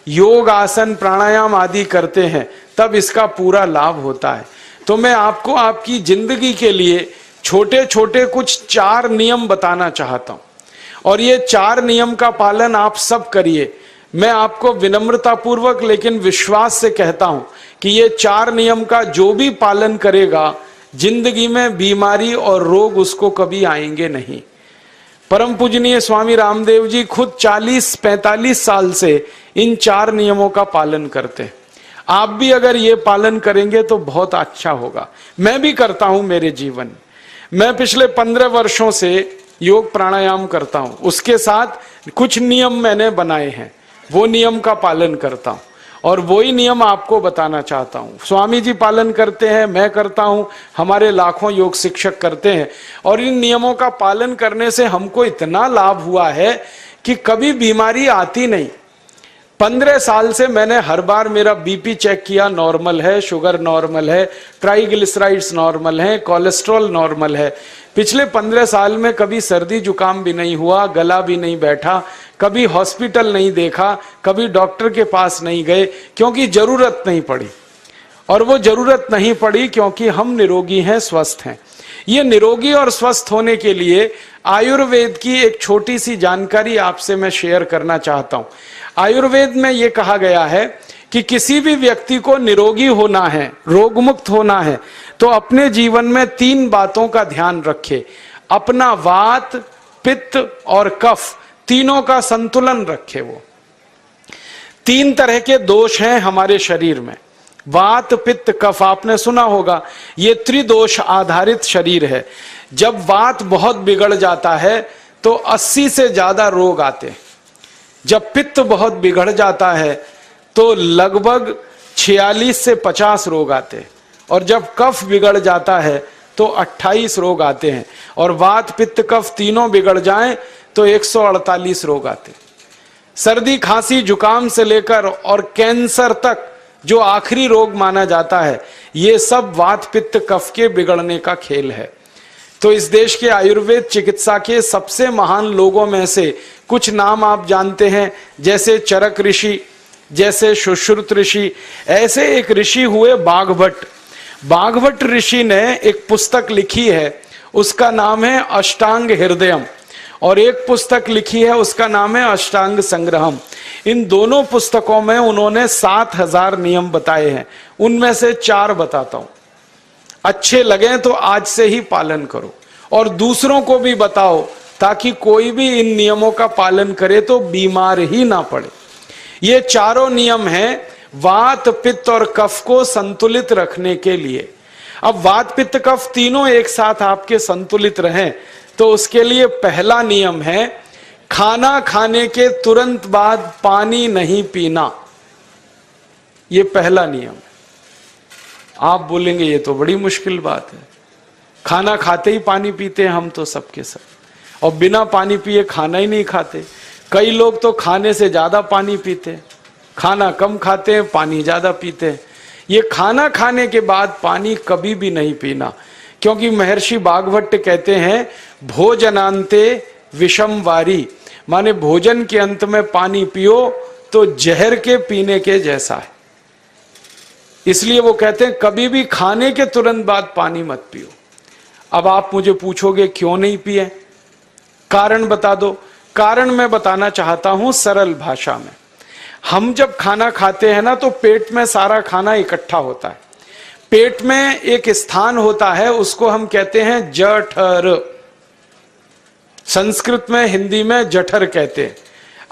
योग आसन प्राणायाम आदि करते हैं तब इसका पूरा लाभ होता है। तो मैं आपको आपकी जिंदगी के लिए छोटे छोटे कुछ 4 नियम बताना चाहता हूं, और ये 4 नियम का पालन आप सब करिए। मैं आपको विनम्रता पूर्वक लेकिन विश्वास से कहता हूं कि ये 4 नियम का जो भी पालन करेगा जिंदगी में बीमारी और रोग उसको कभी आएंगे नहीं। परम पूजनीय स्वामी रामदेव जी खुद 40-45 साल से इन 4 नियमों का पालन करते हैं। आप भी अगर ये पालन करेंगे तो बहुत अच्छा होगा। मैं भी करता हूं मेरे जीवन। मैं पिछले 15 वर्षों से योग प्राणायाम करता हूं, उसके साथ कुछ नियम मैंने बनाए हैं, वो नियम का पालन करता हूं और वही नियम आपको बताना चाहता हूं। स्वामी जी पालन करते हैं, मैं करता हूं, हमारे लाखों योग शिक्षक करते हैं, और इन नियमों का पालन करने से हमको इतना लाभ हुआ है कि कभी बीमारी आती नहीं। 15 साल से मैंने हर बार मेरा बीपी चेक किया, नॉर्मल है, शुगर नॉर्मल है, ट्राइग्लिसराइड्स नॉर्मल है, कोलेस्ट्रॉल नॉर्मल है। पिछले 15 साल में कभी सर्दी जुकाम भी नहीं हुआ, गला भी नहीं बैठा, कभी हॉस्पिटल नहीं देखा, कभी डॉक्टर के पास नहीं गए, क्योंकि जरूरत नहीं पड़ी। और वो जरूरत नहीं पड़ी क्योंकि हम निरोगी हैं, स्वस्थ हैं। ये निरोगी और स्वस्थ होने के लिए आयुर्वेद की एक छोटी सी जानकारी आपसे मैं शेयर करना चाहता हूं। आयुर्वेद में ये कहा गया है कि किसी भी व्यक्ति को निरोगी होना है, रोग मुक्त होना है, तो अपने जीवन में 3 बातों का ध्यान रखे। अपना वात, पित्त और कफ तीनों का संतुलन रखे। वो 3 तरह के दोष हैं हमारे शरीर में, वात, पित्त, कफ। आपने सुना होगा, ये त्रिदोष आधारित शरीर है। जब वात बहुत बिगड़ जाता है तो 80 से ज्यादा रोग आते हैं। जब पित्त बहुत बिगड़ जाता है तो लगभग 46 से 50 रोग आते हैं, और जब कफ बिगड़ जाता है तो 28 रोग आते हैं, और वात, पित्त, कफ तीनों बिगड़ जाएं तो 148 रोग आते हैं। सर्दी, खांसी, जुकाम से लेकर और कैंसर तक जो आखिरी रोग माना जाता है, ये सब वात, पित्त, कफ के बिगड़ने का खेल है। तो इस देश के आयुर्वेद चिकित्सा के सबसे महान लोगों में से कुछ नाम आप जानते हैं, जैसे चरक ऋषि, जैसे सुश्रुत ऋषि। ऐसे एक ऋषि हुए बाघभट्ट। बाघभट्ट ऋषि ने एक पुस्तक लिखी है, उसका नाम है अष्टांग हृदयम, और एक पुस्तक लिखी है उसका नाम है अष्टांग संग्रहम। इन दोनों पुस्तकों में उन्होंने 7000 नियम बताए हैं। उनमें से 4 बताता हूं, अच्छे लगे तो आज से ही पालन करो और दूसरों को भी बताओ, ताकि कोई भी इन नियमों का पालन करे तो बीमार ही ना पड़े। ये चारों नियम हैं वात, पित्त और कफ को संतुलित रखने के लिए। अब वात, पित्त, कफ तीनों एक साथ आपके संतुलित रहें तो उसके लिए पहला नियम है खाना खाने के तुरंत बाद पानी नहीं पीना। ये पहला नियम है। आप बोलेंगे ये तो बड़ी मुश्किल बात है, खाना खाते ही पानी पीते हैं हम तो सबके सब, और बिना पानी पिए खाना ही नहीं खाते। कई लोग तो खाने से ज्यादा पानी पीते हैं, खाना कम खाते हैं, पानी ज्यादा पीते हैं। ये खाना खाने के बाद पानी कभी भी नहीं पीना, क्योंकि महर्षि बाघभट्ट कहते हैं भोजनांते विषम वारी, माने भोजन के अंत में पानी पियो तो जहर के पीने के जैसा है। इसलिए वो कहते हैं कभी भी खाने के तुरंत बाद पानी मत पियो। अब आप मुझे पूछोगे क्यों नहीं पिए, कारण बता दो। कारण मैं बताना चाहता हूं सरल भाषा में। हम जब खाना खाते हैं ना तो पेट में सारा खाना इकट्ठा होता है। पेट में एक स्थान होता है, उसको हम कहते हैं जठर। संस्कृत में, हिंदी में जठर कहते हैं,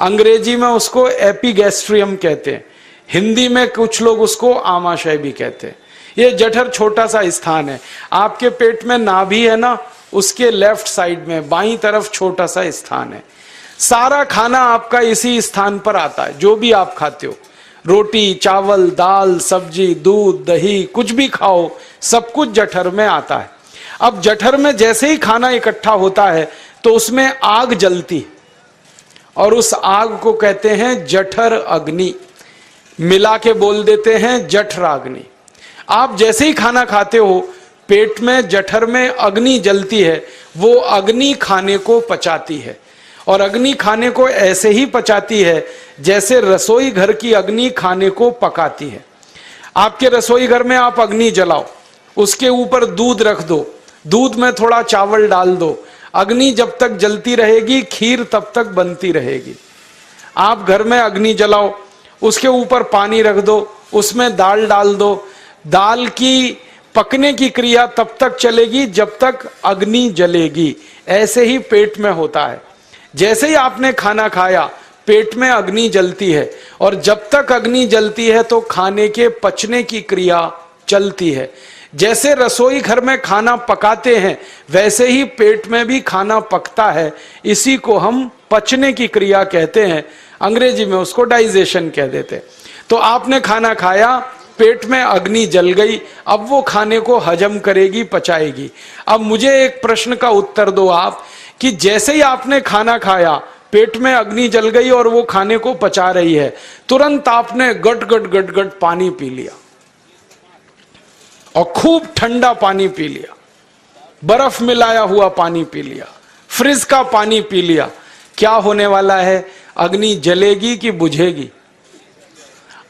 अंग्रेजी में उसको एपिगैस्ट्रियम कहते हैं, हिंदी में कुछ लोग उसको आमाशय भी कहते हैं। ये जठर छोटा सा स्थान है। आपके पेट में नाभि है ना, उसके लेफ्ट साइड में बाईं तरफ छोटा सा स्थान है। सारा खाना आपका इसी स्थान पर आता है। जो भी आप खाते हो, रोटी, चावल, दाल, सब्जी, दूध, दही, कुछ भी खाओ, सब कुछ जठर में आता है। अब जठर में जैसे ही खाना इकट्ठा होता है तो उसमें आग जलती, और उस आग को कहते हैं जठर अग्नि। मिला के बोल देते हैं जठराग्नि। आप जैसे ही खाना खाते हो, पेट में, जठर में अग्नि जलती है, वो अग्नि खाने को पचाती है, और अग्नि खाने को ऐसे ही पचाती है जैसे रसोई घर की अग्नि खाने को पकाती है। आपके रसोई घर में आप अग्नि जलाओ, उसके ऊपर दूध रख दो, दूध में थोड़ा चावल डाल दो, अग्नि जब तक जलती रहेगी खीर तब तक बनती रहेगी। आप घर में अग्नि जलाओ, उसके ऊपर पानी रख दो, उसमें दाल डाल दो, दाल की पकने की क्रिया तब तक चलेगी जब तक अग्नि जलेगी। ऐसे ही पेट में होता है, जैसे ही आपने खाना खाया पेट में अग्नि जलती है, और जब तक अग्नि जलती है तो खाने के पचने की क्रिया चलती है। जैसे रसोई घर में खाना पकाते हैं वैसे ही पेट में भी खाना पकता है, इसी को हम पचने की क्रिया कहते हैं, अंग्रेजी में उसको डाइजेशन कह देते हैं। तो आपने खाना खाया, पेट में अग्नि जल गई, अब वो खाने को हजम करेगी, पचाएगी। अब मुझे एक प्रश्न का उत्तर दो आप, कि जैसे ही आपने खाना खाया पेट में अग्नि जल गई और वो खाने को पचा रही है, तुरंत आपने गट गट गट गट पानी पी लिया और खूब ठंडा पानी पी लिया, बर्फ मिलाया हुआ पानी पी लिया, फ्रिज का पानी पी लिया, क्या होने वाला है? अग्नि जलेगी कि बुझेगी?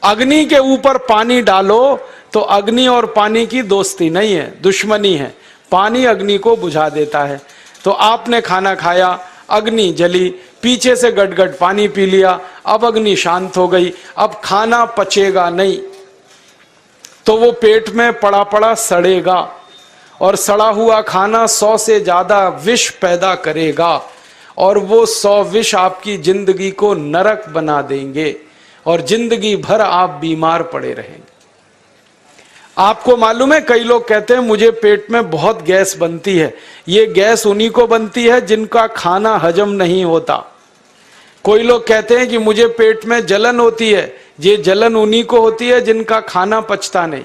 अग्नि के ऊपर पानी डालो तो अग्नि और पानी की दोस्ती नहीं है, दुश्मनी है, पानी अग्नि को बुझा देता है। तो आपने खाना खाया, अग्नि जली, पीछे से गटगट पानी पी लिया, अब अग्नि शांत हो गई, अब खाना पचेगा नहीं, तो वो पेट में पड़ा पड़ा सड़ेगा, और सड़ा हुआ खाना 100 से ज्यादा विष पैदा करेगा, और वो 100 विष आपकी जिंदगी को नरक बना देंगे और जिंदगी भर आप बीमार पड़े रहेंगे। आपको मालूम है, कई लोग कहते हैं मुझे पेट में बहुत गैस बनती है। ये गैस उन्हीं को बनती है जिनका खाना हजम नहीं होता। कोई लोग कहते हैं कि मुझे पेट में जलन होती है, ये जलन उन्हीं को होती है जिनका खाना पचता नहीं।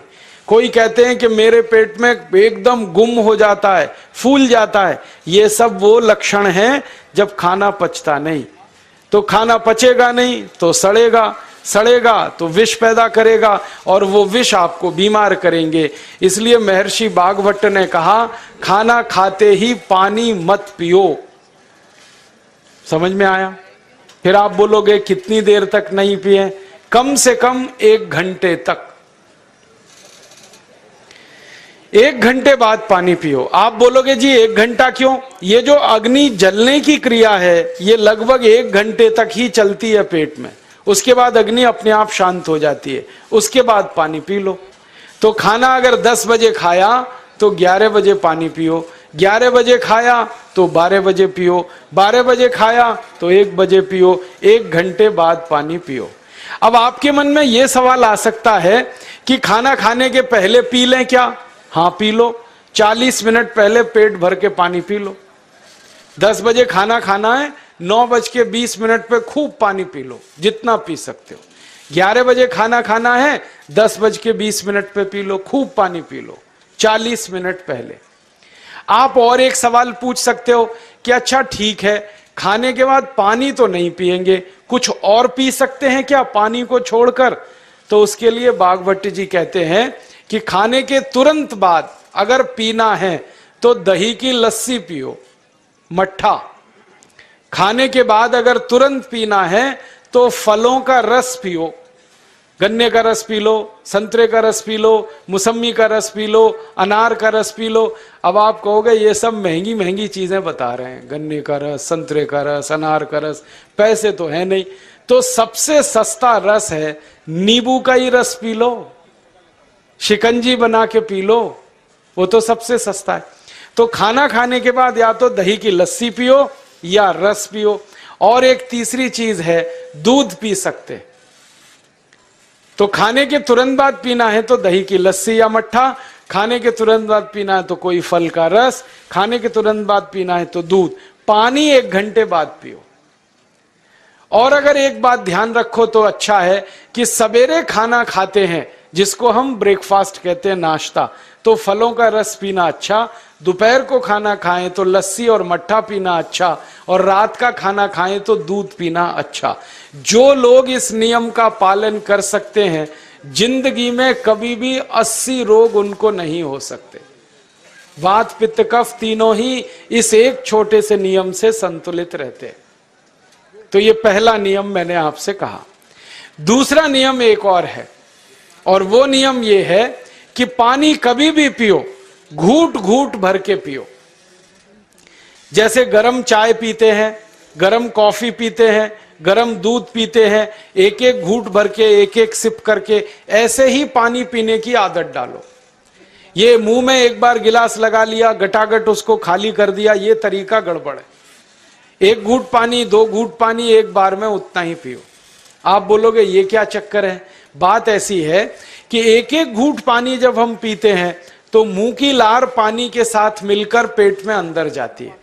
कोई कहते हैं कि मेरे पेट में एकदम गुम हो जाता है, फूल जाता है, ये सब वो लक्षण हैं जब खाना पचता नहीं। तो खाना पचेगा नहीं तो सड़ेगा, सड़ेगा तो विष पैदा करेगा, और वो विष आपको बीमार करेंगे। इसलिए महर्षि बागभट्ट ने कहा, खाना खाते ही पानी मत पियो। समझ में आया? फिर आप बोलोगे कितनी देर तक नहीं पिए? कम से कम 1 घंटे तक। 1 घंटे बाद पानी पियो। आप बोलोगे जी 1 घंटा क्यों? ये जो अग्नि जलने की क्रिया है ये लगभग 1 घंटे तक ही चलती है पेट में, उसके बाद अग्नि अपने आप शांत हो जाती है, उसके बाद पानी पी लो। तो खाना अगर 10 बजे खाया तो 11 बजे पानी पियो, 11 बजे खाया तो 12 बजे पियो, 12 बजे खाया तो 1 बजे पियो, 1 घंटे बाद पानी पियो। अब आपके मन में यह सवाल आ सकता है कि खाना खाने के पहले पी लें क्या? हाँ पी लो, 40 मिनट पहले पेट भर के पानी पी लो। 10 बजे खाना खाना है, 9:20 पे खूब पानी पी लो, जितना पी सकते हो। 11 बजे खाना खाना है, 10:20 पे पी लो, खूब पानी पी लो, 40 मिनट पहले। आप और एक सवाल पूछ सकते हो कि अच्छा ठीक है, खाने के बाद पानी तो नहीं पिएंगे, कुछ और पी सकते हैं क्या पानी को छोड़कर? तो उसके लिए बागभट्ट जी कहते हैं कि खाने के तुरंत बाद अगर पीना है तो दही की लस्सी पियो, मट्ठा। खाने के बाद अगर तुरंत पीना है तो फलों का रस पियो, गन्ने का रस पी लो, संतरे का रस पी लो, मौसमी का रस पी लो, अनार का रस पी लो। अब आप कहोगे ये सब महंगी महंगी चीजें बता रहे हैं, गन्ने का रस, संतरे का रस, अनार का रस, पैसे तो है नहीं। तो सबसे सस्ता रस है नींबू का ही रस पी लो, शिकंजी बना के पी लो, वो तो सबसे सस्ता है। तो खाना खाने के बाद या तो दही की लस्सी पियो या रस पियो। और एक तीसरी चीज है, दूध पी सकते। तो खाने के तुरंत बाद पीना है तो दही की लस्सी या मट्ठा, खाने के तुरंत बाद पीना है तो कोई फल का रस, खाने के तुरंत बाद पीना है तो दूध। पानी 1 घंटे बाद पियो। और अगर एक बात ध्यान रखो तो अच्छा है कि सवेरे खाना खाते हैं जिसको हम ब्रेकफास्ट कहते हैं, नाश्ता, तो फलों का रस पीना अच्छा, दोपहर को खाना खाएं तो लस्सी और मट्ठा पीना अच्छा, और रात का खाना खाएं तो दूध पीना अच्छा। जो लोग इस नियम का पालन कर सकते हैं जिंदगी में कभी भी 80 रोग उनको नहीं हो सकते। वात पित्त कफ तीनों ही इस एक छोटे से नियम से संतुलित रहते हैं। तो ये पहला नियम मैंने आपसे कहा। दूसरा नियम एक और है, और वो नियम ये है कि पानी कभी भी पियो, घूट घूट भर के पियो। जैसे गरम चाय पीते हैं, गरम कॉफी पीते हैं, गरम दूध पीते हैं, एक एक घूट भर के, एक एक सिप करके, ऐसे ही पानी पीने की आदत डालो। ये मुंह में एक बार गिलास लगा लिया, गटागट उसको खाली कर दिया, ये तरीका गड़बड़ है। एक घूट पानी, दो घूट पानी एक बार में उतना ही पियो। आप बोलोगे ये क्या चक्कर है? बात ऐसी है कि एक एक घूट पानी जब हम पीते हैं तो मुंह की लार पानी के साथ मिलकर पेट में अंदर जाती है,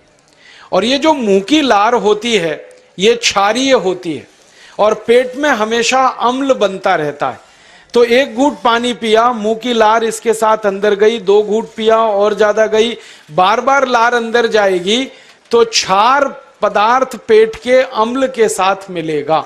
और ये जो मुंह की लार होती है ये क्षारीय होती है, और पेट में हमेशा अम्ल बनता रहता है। तो एक घूट पानी पिया, मुंह की लार इसके साथ अंदर गई, दो घूट पिया और ज्यादा गई, बार बार लार अंदर जाएगी तो क्षार पदार्थ पेट के अम्ल के साथ मिलेगा।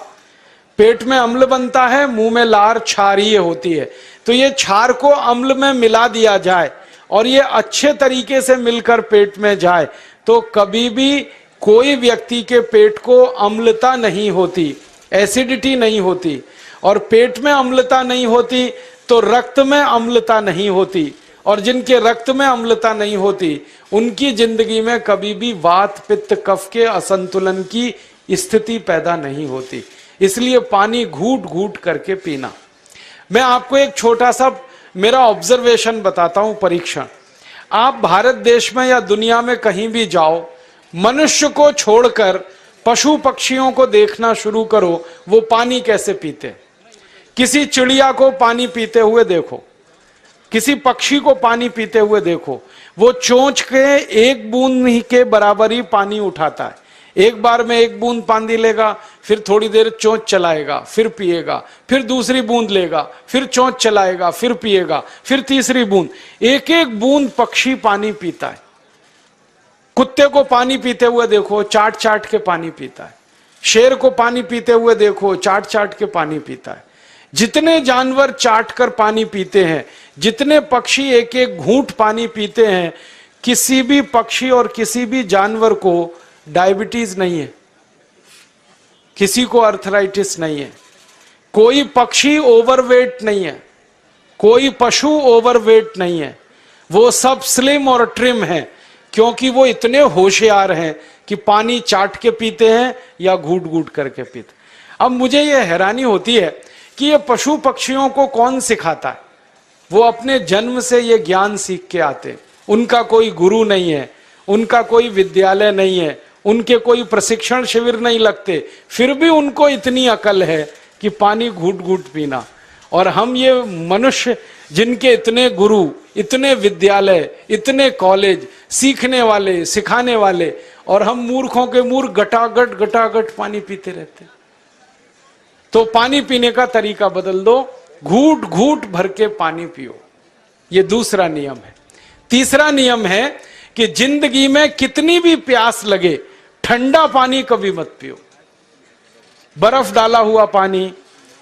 पेट में अम्ल बनता है, मुंह में लार क्षारीय होती है। तो ये क्षार को अम्ल में मिला दिया जाए और ये अच्छे तरीके से मिलकर पेट में जाए तो कभी भी कोई व्यक्ति के पेट को अम्लता नहीं होती, एसिडिटी नहीं होती। और पेट में अम्लता नहीं होती तो रक्त में अम्लता नहीं होती, और जिनके रक्त में अम्लता नहीं होती उनकी जिंदगी में कभी भी वात पित्त कफ के असंतुलन की स्थिति पैदा नहीं होती। इसलिए पानी घूट घूट करके पीना। मैं आपको एक छोटा सा मेरा ऑब्जर्वेशन बताता हूं, परीक्षण। आप भारत देश में या दुनिया में कहीं भी जाओ, मनुष्य को छोड़कर पशु पक्षियों को देखना शुरू करो, वो पानी कैसे पीते। किसी चिड़िया को पानी पीते हुए देखो, किसी पक्षी को पानी पीते हुए देखो, वो चोंच के एक बूंद ही के बराबर ही पानी उठाता है। एक बार में एक बूंद पानी लेगा, फिर थोड़ी देर चोंच चलाएगा, फिर पिएगा, फिर दूसरी बूंद लेगा, फिर चोंच चलाएगा, फिर पिएगा, फिर तीसरी बूंद। एक एक बूंद पक्षी पानी पीता है। कुत्ते को पानी पीते हुए देखो, चाट चाट के पानी पीता है। शेर को पानी पीते हुए देखो, चाट चाट के पानी पीता है। जितने जानवर चाट कर पानी पीते हैं, जितने पक्षी एक एक घूंट पानी पीते हैं, किसी भी पक्षी और किसी भी जानवर को डायबिटीज नहीं है, किसी को अर्थराइटिस नहीं है, कोई पक्षी ओवरवेट नहीं है, कोई पशु ओवरवेट नहीं है। वो सब स्लिम और ट्रिम है, क्योंकि वो इतने होशियार हैं कि पानी चाट के पीते हैं या घूट घूट करके पीते। अब मुझे ये हैरानी होती है कि ये पशु पक्षियों को कौन सिखाता है? वो अपने जन्म से ये ज्ञान सीख के आते। उनका कोई गुरु नहीं है, उनका कोई विद्यालय नहीं है, उनके कोई प्रशिक्षण शिविर नहीं लगते, फिर भी उनको इतनी अकल है कि पानी घूट घूट पीना। और हम ये मनुष्य जिनके इतने गुरु, इतने विद्यालय, इतने कॉलेज, सीखने वाले, सिखाने वाले, और हम मूर्खों के मूर्ख गटागट गटागट पानी पीते रहते। तो पानी पीने का तरीका बदल दो, घूट घूट भर के पानी पियो। ये दूसरा नियम है। तीसरा नियम है कि जिंदगी में कितनी भी प्यास लगे, ठंडा पानी कभी मत पियो। बर्फ डाला हुआ पानी,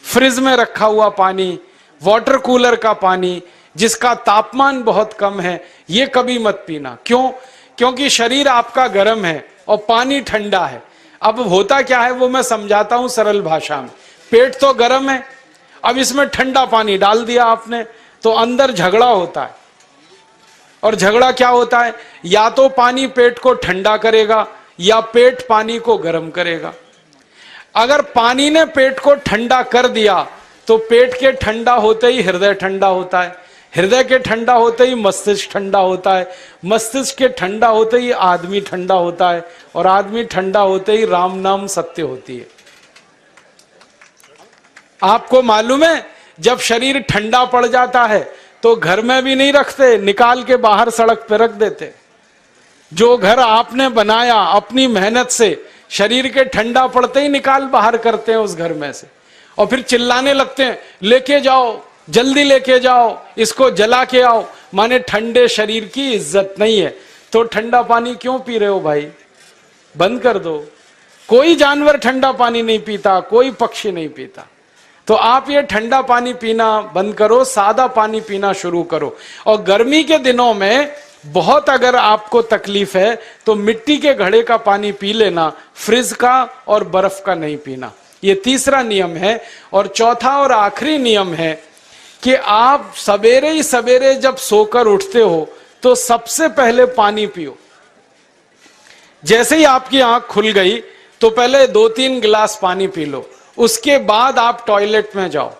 फ्रिज में रखा हुआ पानी, वाटर कूलर का पानी जिसका तापमान बहुत कम है, ये कभी मत पीना। क्यों? क्योंकि शरीर आपका गर्म है और पानी ठंडा है। अब होता क्या है वो मैं समझाता हूं सरल भाषा में। पेट तो गर्म है, अब इसमें ठंडा पानी डाल दिया आपने तो अंदर झगड़ा होता है। और झगड़ा क्या होता है? या तो पानी पेट को ठंडा करेगा या पेट पानी को गर्म करेगा। अगर पानी ने पेट को ठंडा कर दिया तो पेट के ठंडा होते ही हृदय ठंडा होता है, हृदय के ठंडा होते ही मस्तिष्क ठंडा होता है, मस्तिष्क के ठंडा होते ही आदमी ठंडा होता है, और आदमी ठंडा होते ही राम नाम सत्य होती है। आपको मालूम है जब शरीर ठंडा पड़ जाता है तो घर में भी नहीं रखते, निकाल के बाहर सड़क पे रख देते। जो घर आपने बनाया अपनी मेहनत से, शरीर के ठंडा पड़ते ही निकाल बाहर करते हैं उस घर में से, और फिर चिल्लाने लगते हैं लेके जाओ, जल्दी लेके जाओ, इसको जला के आओ। माने ठंडे शरीर की इज्जत नहीं है। तो ठंडा पानी क्यों पी रहे हो भाई? बंद कर दो। कोई जानवर ठंडा पानी नहीं पीता, कोई पक्षी नहीं पीता। तो आप ये ठंडा पानी पीना बंद करो, सादा पानी पीना शुरू करो। और गर्मी के दिनों में बहुत अगर आपको तकलीफ है तो मिट्टी के घड़े का पानी पी लेना, फ्रिज का और बर्फ का नहीं पीना। ये तीसरा नियम है। और चौथा और आखिरी नियम है कि आप सवेरे ही सवेरे जब सोकर उठते हो तो सबसे पहले पानी पियो। जैसे ही आपकी आंख खुल गई तो पहले 2-3 गिलास पानी पी लो, उसके बाद आप टॉयलेट में जाओ।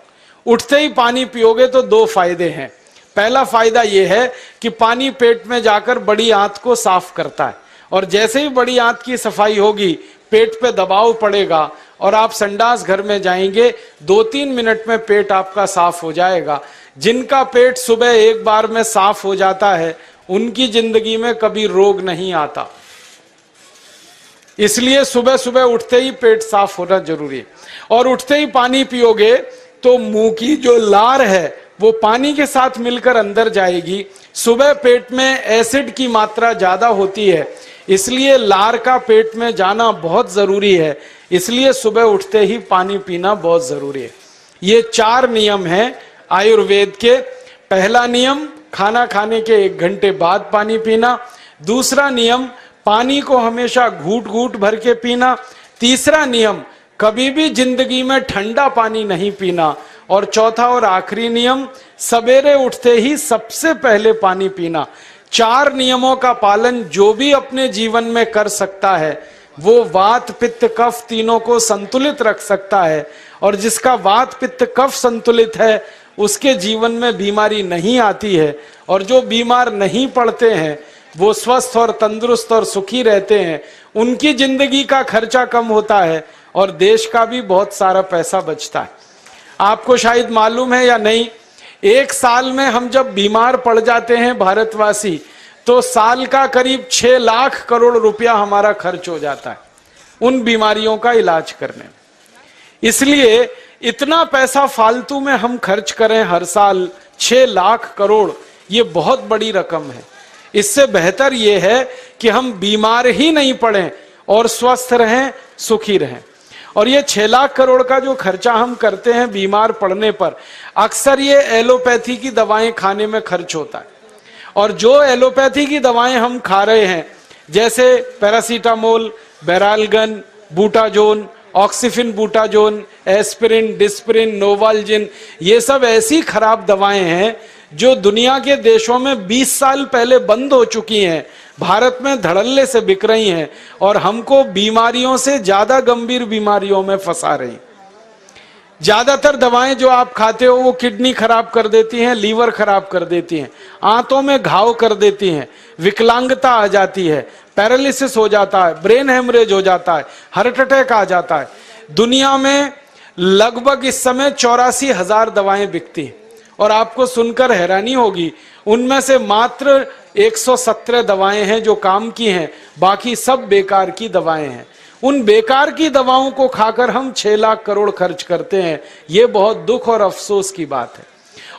उठते ही पानी पियोगे तो 2 फायदे हैं। पहला फायदा यह है कि पानी पेट में जाकर बड़ी आंत को साफ करता है, और जैसे ही बड़ी आंत की सफाई होगी पेट पे दबाव पड़ेगा और आप संडास घर में जाएंगे, 2-3 मिनट में पेट आपका साफ हो जाएगा। जिनका पेट सुबह एक बार में साफ हो जाता है उनकी जिंदगी में कभी रोग नहीं आता। इसलिए सुबह सुबह उठते ही पेट साफ होना जरूरी है। और उठते ही पानी पियोगे तो मुंह की जो लार है वो पानी के साथ मिलकर अंदर जाएगी। सुबह पेट में एसिड की मात्रा ज्यादा होती है, इसलिए लार का पेट में जाना बहुत जरूरी है। इसलिए सुबह उठते ही पानी पीना बहुत जरूरी है। ये 4 नियम हैं आयुर्वेद के। पहला नियम, खाना खाने के 1 घंटे बाद पानी पीना। दूसरा नियम, पानी को हमेशा घूट घूट भर के पीना। तीसरा नियम, कभी भी जिंदगी में ठंडा पानी नहीं पीना। और चौथा और आखिरी नियम, सवेरे उठते ही सबसे पहले पानी पीना। 4 नियमों का पालन जो भी अपने जीवन में कर सकता है वो वात पित्त कफ तीनों को संतुलित रख सकता है। और जिसका वात पित्त कफ संतुलित है उसके जीवन में बीमारी नहीं आती है। और जो बीमार नहीं पड़ते हैं वो स्वस्थ और तंदुरुस्त और सुखी रहते हैं। उनकी जिंदगी का खर्चा कम होता है और देश का भी बहुत सारा पैसा बचता है। आपको शायद मालूम है या नहीं, 1 साल में हम जब बीमार पड़ जाते हैं भारतवासी तो साल का करीब 6 लाख करोड़ रुपया हमारा खर्च हो जाता है उन बीमारियों का इलाज करने में। इसलिए इतना पैसा फालतू में हम खर्च करें हर साल 6 लाख करोड़, ये बहुत बड़ी रकम है। इससे बेहतर यह है कि हम बीमार ही नहीं पड़ें और स्वस्थ रहें, सुखी रहें। और ये 6 लाख करोड़ का जो खर्चा हम करते हैं बीमार पड़ने पर, अक्सर ये एलोपैथी की दवाएं खाने में खर्च होता है। और जो एलोपैथी की दवाएं हम खा रहे हैं जैसे paracetamol, Baralgan, butazone, oxyphenbutazone, aspirin, Disprin, Novalgin, ये सब ऐसी खराब दवाएं हैं जो दुनिया के देशों में 20 साल पहले बंद हो चुकी हैं, भारत में धड़ल्ले से बिक रही हैं और हमको बीमारियों से ज्यादा गंभीर बीमारियों में फंसा रही। ज्यादातर दवाएं जो आप खाते हो वो किडनी खराब कर देती हैं, लीवर खराब कर देती हैं, आंतों में घाव कर देती हैं, विकलांगता आ जाती है, पैरालिसिस हो जाता है, ब्रेन हेमरेज हो जाता है, हार्ट अटैक आ जाता है। दुनिया में लगभग इस समय 84,000 दवाएं बिकती हैं और आपको सुनकर हैरानी होगी उनमें से मात्र 117 दवाएं हैं जो काम की हैं, बाकी सब बेकार की दवाएं हैं। उन बेकार की दवाओं को खाकर हम 6 लाख करोड़ खर्च करते हैं। ये बहुत दुख और अफसोस की बात है।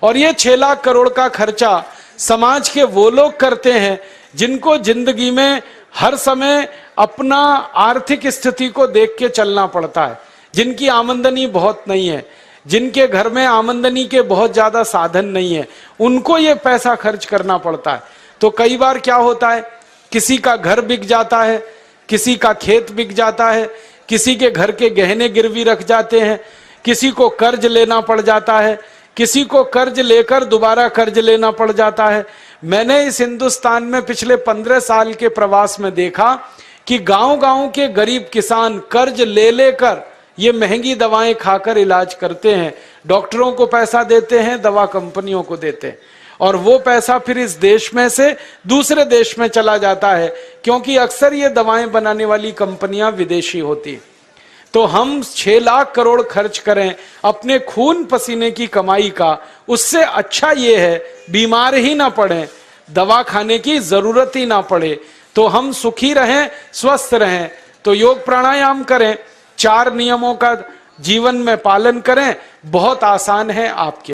और ये 6 लाख करोड़ का खर्चा समाज के वो लोग करते हैं जिनको जिंदगी में हर समय अपना आर्थिक स्थिति को देख के चलना पड़ता है, जिनकी आमदनी बहुत नहीं है, जिनके घर में आमदनी के बहुत ज्यादा साधन नहीं है, उनको ये पैसा खर्च करना पड़ता है। तो कई बार क्या होता है, किसी का घर बिक जाता है, किसी का खेत बिक जाता है, किसी के घर के गहने गिरवी रख जाते हैं, किसी को कर्ज लेना पड़ जाता है, किसी को कर्ज लेकर दोबारा कर्ज लेना पड़ जाता है। मैंने इस हिंदुस्तान में पिछले 15 साल के प्रवास में देखा कि गांव-गांव के गरीब किसान कर्ज ले लेकर ये महंगी दवाएं खाकर इलाज करते हैं, डॉक्टरों को पैसा देते हैं, दवा कंपनियों को देते हैं, और वो पैसा फिर इस देश में से दूसरे देश में चला जाता है, क्योंकि अक्सर ये दवाएं बनाने वाली कंपनियां विदेशी होती हैं। तो हम 6 लाख करोड़ खर्च करें अपने खून पसीने की कमाई का, उससे अच्छा ये है बीमार ही ना पड़े, दवा खाने की जरूरत ही ना पड़े, तो हम सुखी रहें, स्वस्थ रहें। तो योग प्राणायाम करें, 4 नियमों का जीवन में पालन करें, बहुत आसान है आपके